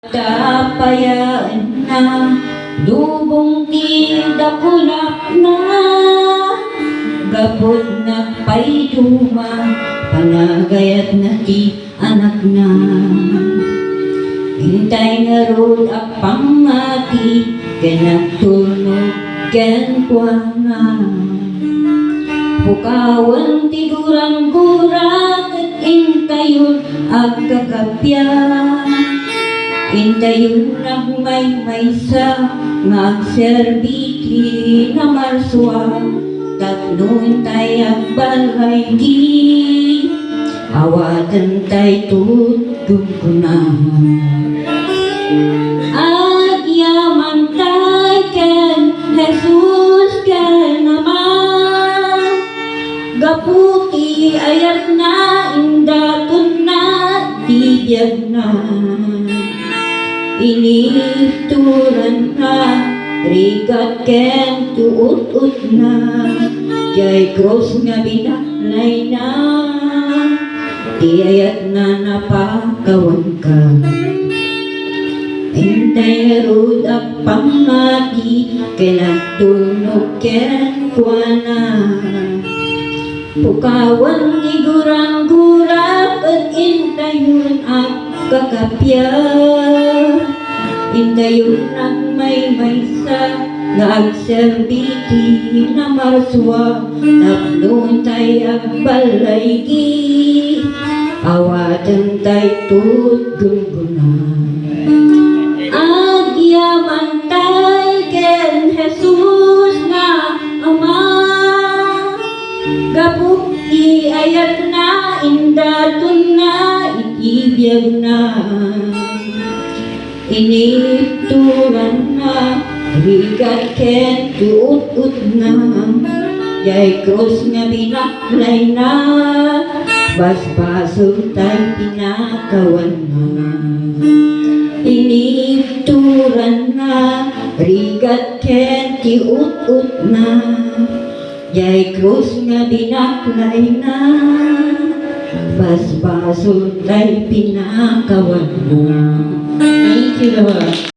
Tapayaan na, lubong tidakulak na, gabot na pa'y duma, panagayat na ti anak na. Hintay nga rod apang mati, ganagtunog ken kuana. Pukawan ti gurang-gurang, at intayon agkakapya. Intayon nagmay-maysa, magserbiti na marswa, tatlo intay agbalay di, awatan tay tutugkunahan. Agyaman tay ken Jesus ken naman, gaputi ayat na indatun na tibiyag na. Inituran na, rigat ken tuut-ut na, jay cross nga binaklay na, di ayat na napakawan ka. Intay rod apang mati, kenagtunog ken kuana. Pukawan ni gurang-gurang, at intayon at kakapya. Indayon ang may-maysa, nagserbiti na marswa, tapnon tay agbalay di, awatan tay tutugkunan. Agyaman tay ken Jesus na Ama, gaputi ayat na indatun na itibiyag na. Inituran na, rigat ken tuut-ut na, jay cross nga binaklay na, basbaso tay pinakawan na. Inituran na, rigat ken tiut-ut na, jay cross nga binaklay na, basbaso tay pinakawan na. Thank you, Lord.